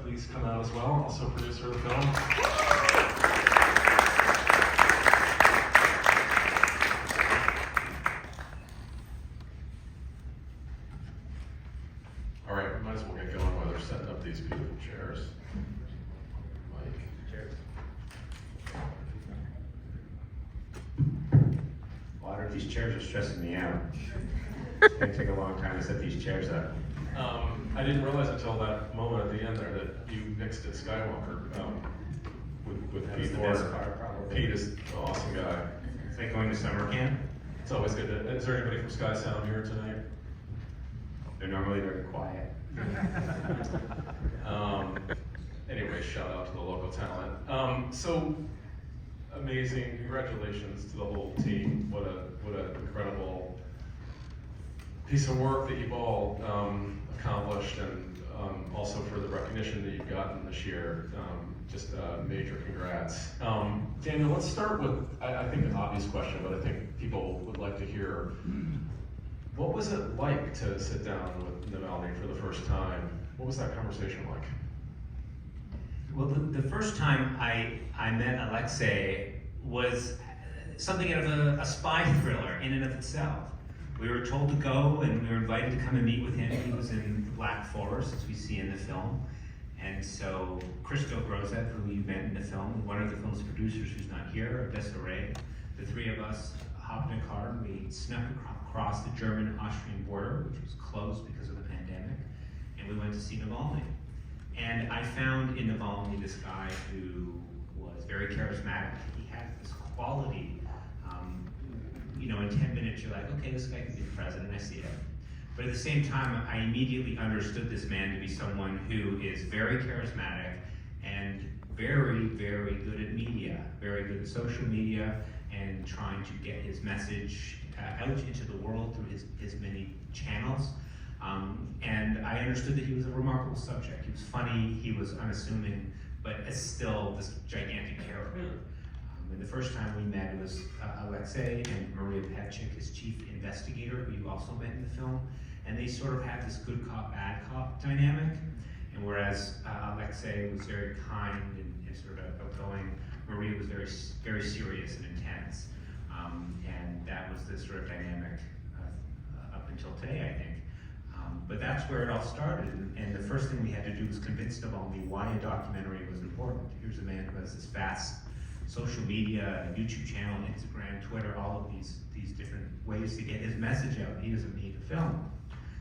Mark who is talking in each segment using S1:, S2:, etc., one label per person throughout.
S1: please come out as well, also producer of the film. All right, we might as well get going while they're setting up these beautiful chairs. Mike. Chairs.
S2: A lot of these chairs are stressing me out. It's going to take a long time to set these chairs up.
S1: I didn't realize until that moment at the end there that you mixed at Skywalker with
S2: That
S1: Pete.
S2: was the best part, probably.
S1: Pete is an awesome guy.
S2: It's like going to summer camp.
S1: It's always good to. Is there anybody from Sky Sound here tonight?
S2: They're normally very quiet.
S1: Anyway, shout out to the local talent. So amazing! Congratulations to the whole team. What an incredible piece of work that you've all accomplished, and also for the recognition that you've gotten this year. Just major congrats. Daniel, let's start with, I think an obvious question, but I think people would like to hear. What was it like to sit down with Navalny for the first time? What was that conversation like?
S3: Well, the first time I met Alexei was something out of a spy thriller in and of itself. We were told to go, and we were invited to come and meet with him. He was in the Black Forest, as we see in the film. And so Christo Grozet, who you met in the film, one of the film's producers who's not here, Desiree, the three of us hopped in a car and we snuck across the German-Austrian border, which was closed because of the pandemic, and we went to see Navalny. And I found in Navalny this guy who was very charismatic. He had this quality, in 10 minutes you're like, okay, this guy could be the president, I see it. But at the same time, I immediately understood this man to be someone who is very charismatic and very, very good at media, very good at social media, and trying to get his message out into the world through his many channels. And I understood that he was a remarkable subject. He was funny, he was unassuming, but still this gigantic character. And the first time we met, it was Alexei and Maria Petchik, his chief investigator, who you also met in the film. And they sort of had this good cop, bad cop dynamic. And whereas Alexei was very kind and sort of outgoing, Maria was very, very serious and intense. And that was the sort of dynamic up until today, I think. But that's where it all started. And the first thing we had to do was convince Navalny why a documentary was important. Here's a man who has this vast social media, YouTube channel, Instagram, Twitter, all of these different ways to get his message out. He doesn't need a film.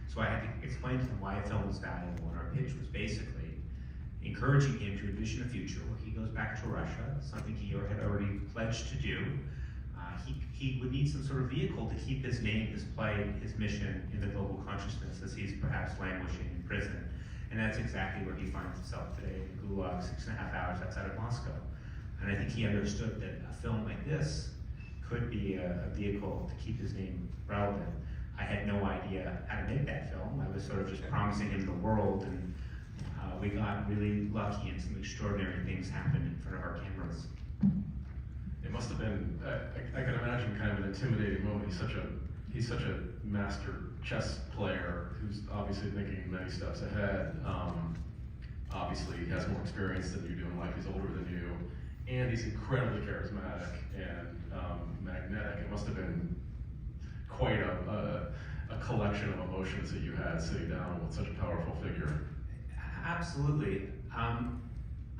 S3: So I had to explain to him why a film was valuable. And our pitch was basically encouraging him to envision a future where he goes back to Russia, something he had already pledged to do. He would need some sort of vehicle to keep his name, his play, his mission in the global consciousness as he's perhaps languishing in prison. And that's exactly where he finds himself today, in Gulag, 6.5 hours outside of Moscow. And I think he understood that a film like this could be a vehicle to keep his name relevant. I had no idea how to make that film. I was sort of just promising him the world, and we got really lucky, and some extraordinary things happened in front of our cameras.
S1: It must have been, I can imagine, kind of an intimidating moment. He's such a master chess player who's obviously thinking many steps ahead. Obviously, he has more experience than you do in life. He's older than you, and he's incredibly charismatic and magnetic. It must have been quite a collection of emotions that you had sitting down with such a powerful figure.
S3: Absolutely.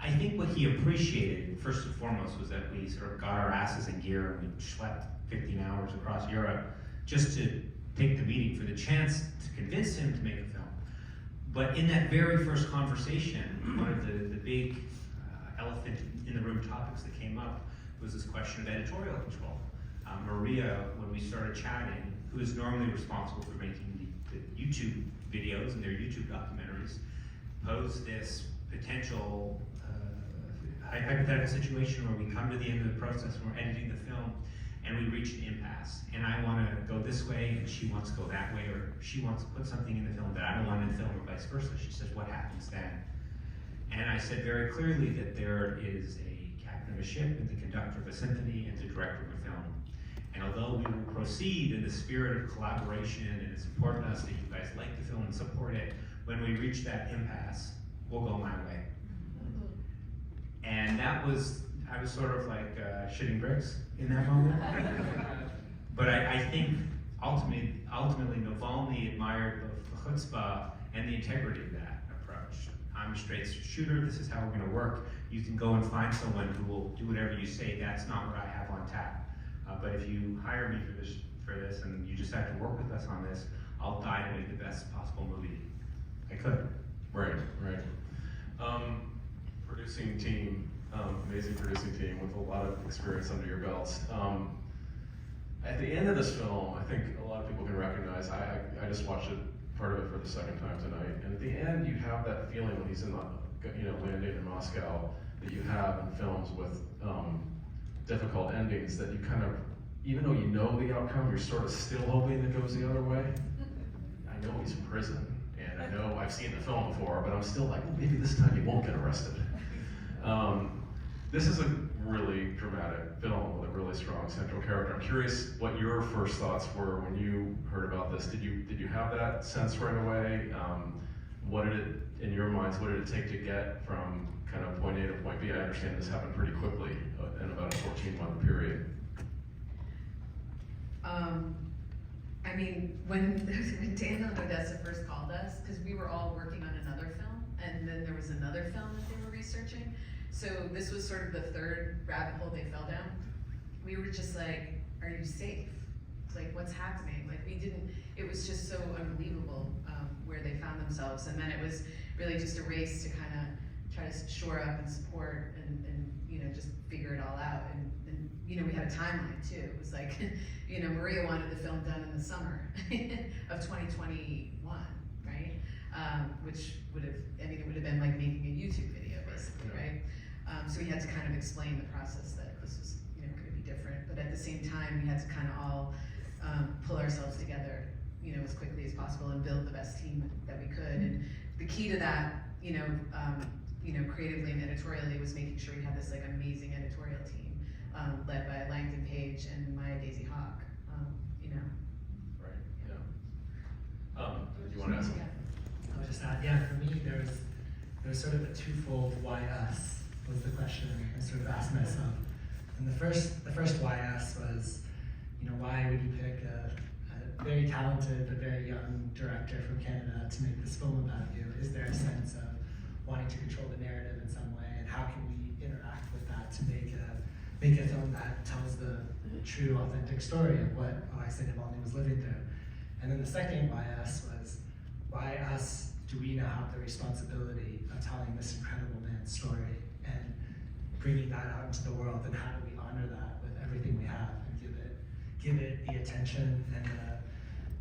S3: I think what he appreciated, first and foremost, was that we sort of got our asses in gear and we schlepped 15 hours across Europe just to take the meeting for the chance to convince him to make a film. But in that very first conversation, one of the big elephant in the room topics that came up was this question of editorial control. Maria, when we started chatting, who is normally responsible for making the YouTube videos and their YouTube documentaries, posed this potential hypothetical situation where we come to the end of the process and we're editing the film and we reach an impasse. And I want to go this way and she wants to go that way, or she wants to put something in the film that I don't want in the film, or vice versa. She says, what happens then? And I said very clearly that there is a captain of a ship and the conductor of a symphony and the director of a film. And although we will proceed in the spirit of collaboration, and it's important to us that you guys like the film and support it, when we reach that impasse, we'll go my way. And I was sort of like shitting bricks in that moment. But I think ultimately Navalny admired both the chutzpah and the integrity of that approach. I'm a straight shooter, this is how we're gonna work. You can go and find someone who will do whatever you say, that's not what I have on tap. But if you hire me for this and you decide to work with us on this, I'll die to make the best possible movie I could.
S1: Right. Producing team, amazing producing team with a lot of experience under your belts. At the end of this film, I think a lot of people can recognize, I just watched part of it for the second time tonight, and at the end you have that feeling when he's in the, landing in Moscow, that you have in films with difficult endings, that you kind of, even though you know the outcome, you're sort of still hoping it goes the other way. I know he's in prison, and I know I've seen the film before, but I'm still like, well, maybe this time he won't get arrested. This is a really dramatic film with a really strong central character. I'm curious what your first thoughts were when you heard about this. Did you have that sense right away? What did it, in your minds, what did it take to get from kind of point A to point B? I understand this happened pretty quickly in about a 14-month period.
S4: I mean, when Daniel and Odessa first called us, because we were all working on another film, and then there was another film that they were researching. So this was sort of the third rabbit hole they fell down. We were just like, are you safe? Like, what's happening? Like, it was just so unbelievable where they found themselves. And then it was really just a race to kind of try to shore up and support and just figure it all out. And we had a timeline too. It was like, Maria wanted the film done in the summer of 2021, right? Which it would have been like making a YouTube video basically, right? So we had to kind of explain the process that this was, going to be different. But at the same time, we had to kind of all pull ourselves together, as quickly as possible and build the best team that we could. And the key to that, creatively and editorially, was making sure we had this like amazing editorial team led by Langdon Page and Maya Daisy Hawk.
S1: Right. Yeah. Do you want to ask?
S5: I would just add, for me, there was sort of a twofold why us was the question I sort of asked myself. And the first why us was, why would you pick a very talented but very young director from Canada to make this film about you? Is there a sense of wanting to control the narrative in some way, and how can we interact with that to make a film that tells the true, authentic story of what Alexei Navalny was living through? And then the second why us was, why us do we now have the responsibility of telling this incredible man's story and bringing that out into the world, and how do we honor that with everything we have and give it the attention and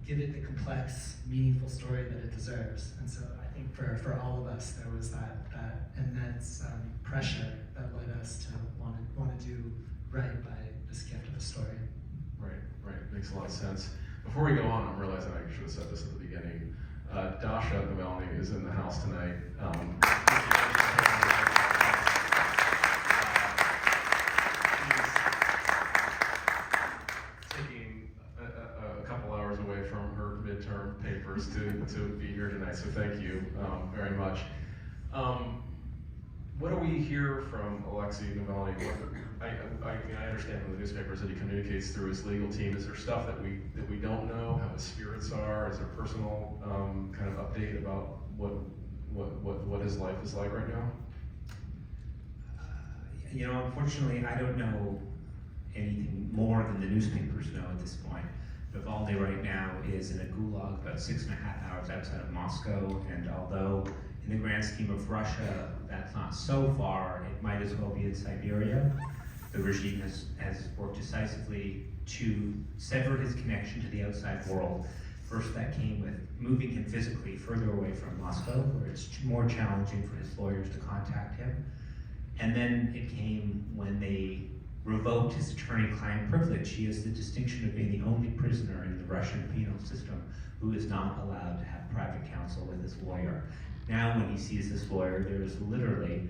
S5: give it the complex, meaningful story that it deserves? And so I think for all of us, there was that immense pressure that led us to want to do right by this gift of a story.
S1: Right. Makes a lot of sense. Before we go on, I'm realizing I should have said this at the beginning. Dasha Navalny is in the house tonight. Taking a couple hours away from her midterm papers to be here tonight, so thank you very much. What do we hear from Alexei Navalny? I understand from the newspapers that he communicates through his legal team. Is there stuff that we don't know? How his spirits are? Is there personal kind of update about what his life is like right now?
S3: Unfortunately, I don't know anything more than the newspapers know at this point. Navalny right now is in a gulag about 6.5 hours outside of Moscow, and although in the grand scheme of Russia, that's not so far, it might as well be in Siberia. The regime has worked decisively to sever his connection to the outside world. First, that came with moving him physically further away from Moscow, where it's more challenging for his lawyers to contact him. And then it came when they revoked his attorney-client privilege. He has the distinction of being the only prisoner in the Russian penal system who is not allowed to have private counsel with his lawyer. Now when he sees this lawyer, there is literally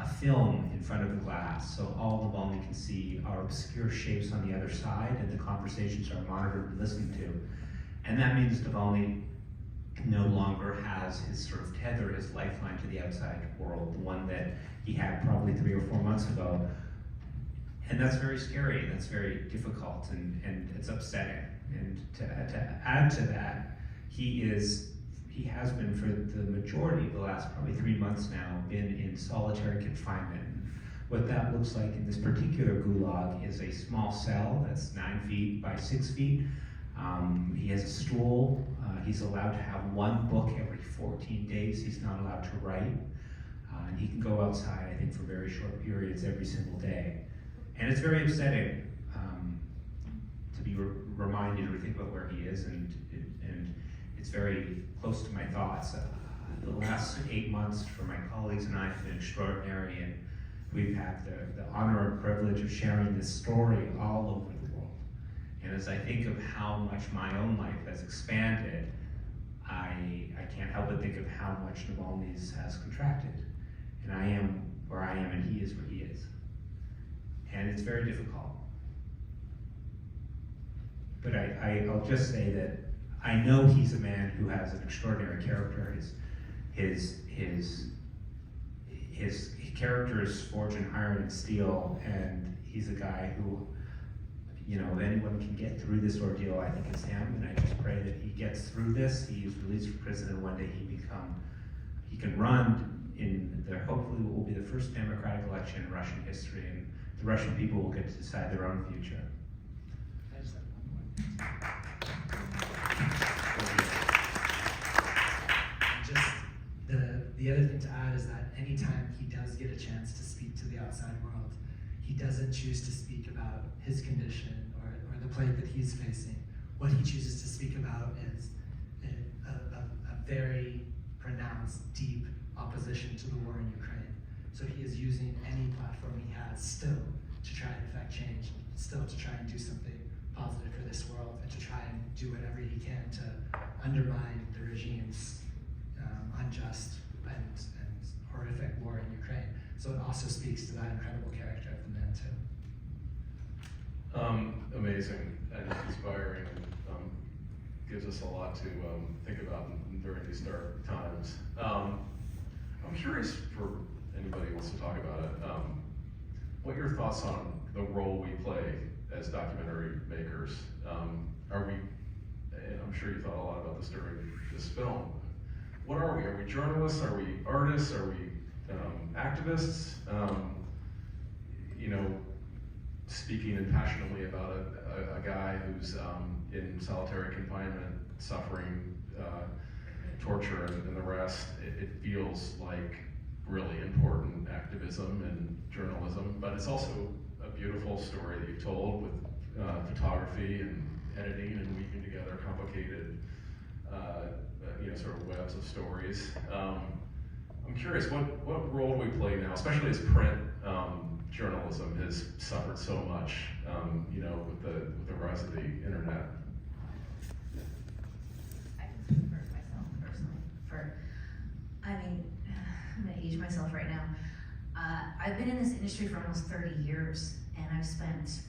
S3: a film in front of the glass, so all Navalny can see are obscure shapes on the other side, and the conversations are monitored and listened to. And that means Navalny no longer has his sort of tether, his lifeline to the outside world, the one that he had probably 3 or 4 months ago. And that's very scary, and that's very difficult, and it's upsetting. And to add to that, he has been for the majority of the last probably 3 months now, been in solitary confinement. What that looks like in this particular gulag is a small cell that's 9 feet by 6 feet. He has a stool. He's allowed to have 1 book every 14 days. He's not allowed to write. And he can go outside, I think, for very short periods every single day. And it's very upsetting to be reminded or think about where he is, and it's very close to my thoughts. The last 8 months for my colleagues and I have been extraordinary, and we've had the honor and privilege of sharing this story all over the world. And as I think of how much my own life has expanded, I can't help but think of how much Navalny's has contracted. And I am where I am, and he is where he is. And it's very difficult. But I'll just say that I know he's a man who has an extraordinary character. His character is forged in iron and steel, and he's a guy who, you know, if anyone can get through this ordeal, I think it's him. And I just pray that he gets through this. He's released from prison, and one day he can run in hopefully what will be the first democratic election in Russian history, and the Russian people will get to decide their own future.
S5: I just have one more. Just the other thing to add is that anytime he does get a chance to speak to the outside world, he doesn't choose to speak about his condition or the plight that he's facing. What he chooses to speak about is a very pronounced, deep opposition to the war in Ukraine. So he is using any platform he has still to try and affect change, still to try and do something positive for this world, and to try and do whatever he can to undermine the regime's unjust and horrific war in Ukraine. So it also speaks to that incredible character of the man too.
S1: Amazing and inspiring, and gives us a lot to think about during these dark times. I'm curious, for anybody who wants to talk about it, what your thoughts on the role we play as documentary makers. Are we, and I'm sure you thought a lot about this during this film, what are we? Are we journalists? Are we artists? Are we activists? You know, speaking impassionately about a guy who's in solitary confinement, suffering torture and the rest, it feels like really important activism and journalism, but it's also a beautiful story that you've told with photography and editing and weaving together complicated you know, sort of webs of stories. I'm curious, what role do we play now, especially as print journalism has suffered so much, you know, with the rise of the internet?
S6: I can speak for myself personally. I'm gonna age myself right now. I've been in this industry for almost 30 years, and I've spent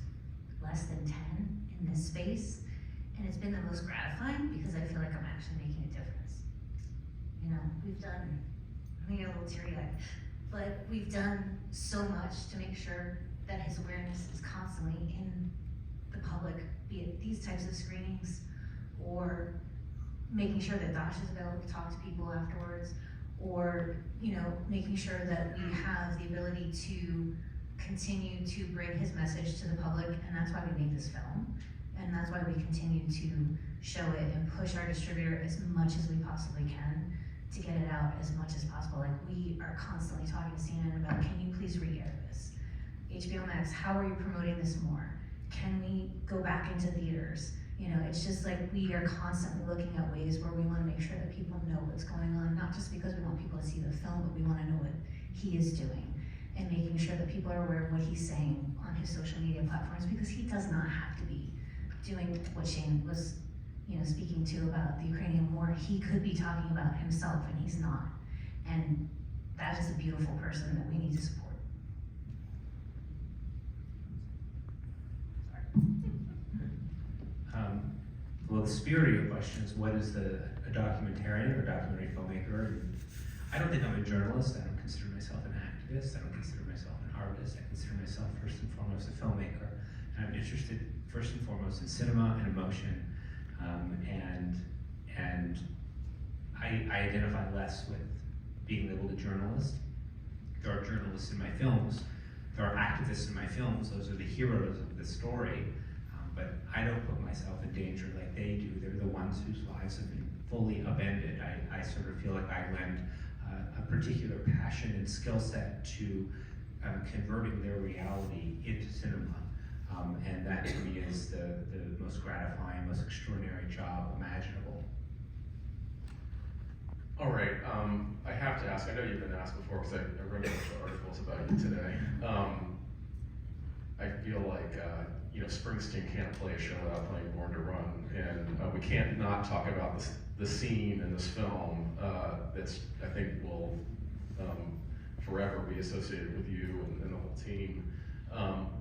S6: less than 10 in this space, and it's been the most gratifying because I feel like I'm actually making a difference. You know, I'm gonna get a little teary-eyed, but we've done so much to make sure that his awareness is constantly in the public, be it these types of screenings, or making sure that Dash is available to talk to people afterwards, or, you know, making sure that we have the ability to continue to bring his message to the public, and that's why we made this film, and that's why we continue to show it and push our distributor as much as we possibly can to get it out as much as possible. Like, we are constantly talking to CNN about, can you please re-air this? HBO Max, how are you promoting this more? Can we go back into theaters? You know, it's just like we are constantly looking at ways where we want to make sure that people know what's going on, not just because we want people to see the film, but we want to know what he is doing, and making sure that people are aware of what he's saying on his social media platforms, because he does not have to be doing what Shane was, you know, speaking to about the Ukrainian war. He could be talking about himself, and he's not. And that is a beautiful person that we need to support.
S3: Well, the spirit of your question is, what is a documentarian or documentary filmmaker? And I don't think I'm a journalist. I don't consider myself an activist. I don't consider myself an artist. I consider myself first and foremost a filmmaker. And I'm interested first and foremost in cinema and emotion. And I identify less with being labeled a journalist. There are journalists in my films. There are activists in my films. Those are the heroes of the story. But I don't put myself in danger like they do. They're the ones whose lives have been fully upended. I sort of feel like I lend a particular passion and skill set to converting their reality into cinema. And that to me is the most gratifying, most extraordinary job imaginable.
S1: All right, I have to ask, I know you've been asked before because I read a bunch of articles about you today. I feel like, Springsteen can't play a show without playing Born to Run, and we can't not talk about the scene in this film that's, I think, will forever be associated with you and the whole team.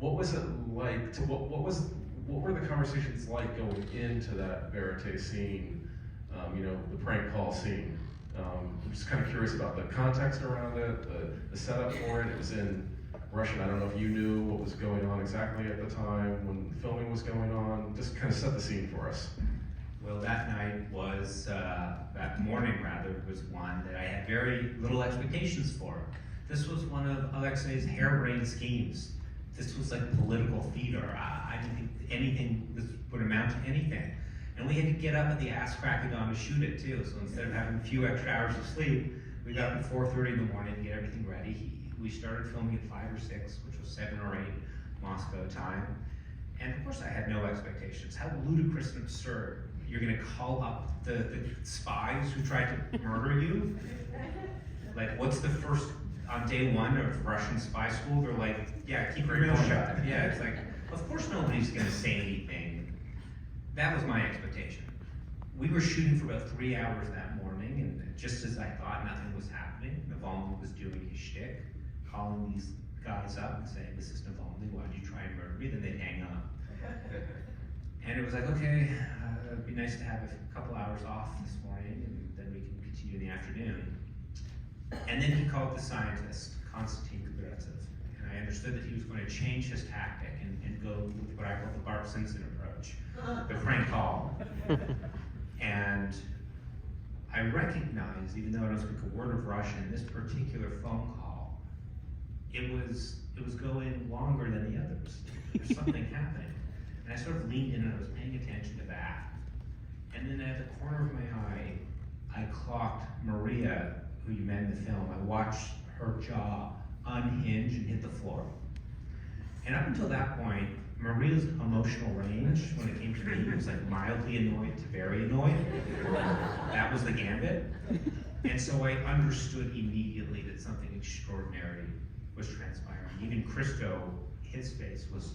S1: What was it like, what were the conversations like going into that verite scene, the prank call scene? I'm just kind of curious about the context around it, the setup for it. It was in Russian. I don't know if you knew what was going on exactly at the time when filming was going on. Just kind of set the scene for us.
S3: Well, that night was, that morning rather, was one that I had very little expectations for. This was one of Alexei's harebrained schemes. This was like political theater. I didn't think anything this would amount to anything. And we had to get up at the ass crack of dawn to shoot it too. So instead of having a few extra hours of sleep, we got up at 4:30 in the morning to get everything ready. We started filming at 5 or 6, which was 7 or 8 Moscow time. And of course I had no expectations. How ludicrous and absurd. You're gonna call up the spies who tried to murder you? Like, what's the first, on day 1 of Russian spy school, they're like, yeah, keep your mouth shut. Yeah, it's like, of course nobody's gonna say anything. That was my expectation. We were shooting for about 3 hours that morning, and just as I thought nothing was happening, Navalny was doing his shtick, calling these guys up and saying, this is Navalny, why did you try and murder me? Then they'd hang up. And it was like, okay, it'd be nice to have a couple hours off this morning, and then we can continue in the afternoon. And then he called the scientist, Konstantin Kudryavtsev, and I understood that he was going to change his tactic and go with what I call the Bart Simpson approach, the prank call. And I recognized, even though I don't speak a word of Russian, this particular phone call, it was going longer than the others. There was something happening. And I sort of leaned in and I was paying attention to that. And then at the corner of my eye, I clocked Maria, who you met in the film. I watched her jaw unhinge and hit the floor. And up until that point, Maria's emotional range when it came to me was like mildly annoyed to very annoyed. That was the gambit. And so I understood immediately that something extraordinary was transpiring. Even Christo, his face was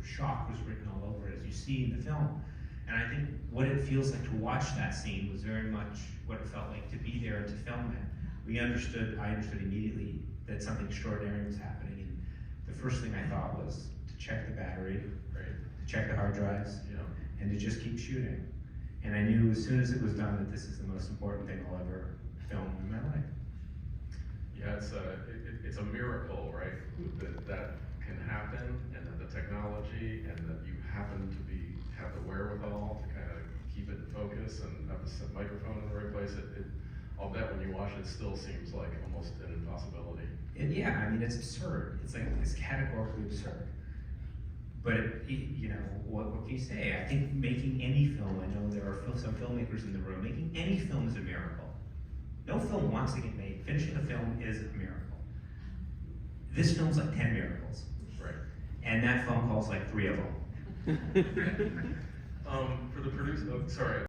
S3: shock was written all over it, as you see in the film. And I think what it feels like to watch that scene was very much what it felt like to be there and to film it. I understood immediately that something extraordinary was happening. And the first thing I thought was to check the battery,
S1: Right.
S3: to check the hard drives,
S1: Yeah.
S3: and to just keep shooting. And I knew as soon as it was done that this is the most important thing I'll ever film in my life.
S1: Yeah, it's a miracle, right? That can happen, and that the technology, and that you happen to have the wherewithal to kind of keep it in focus and have the microphone in the right place. I'll bet when you watch it, still seems like almost an impossibility.
S3: And yeah, I mean, it's absurd. It's categorically absurd. But what can you say? I think making any film, I know there are some filmmakers in the room, making any film is a miracle. No film wants to get made. Finishing a film is a miracle. This film's like 10 miracles.
S1: Right.
S3: And that phone call's like 3 of them.
S1: For the producer, sorry.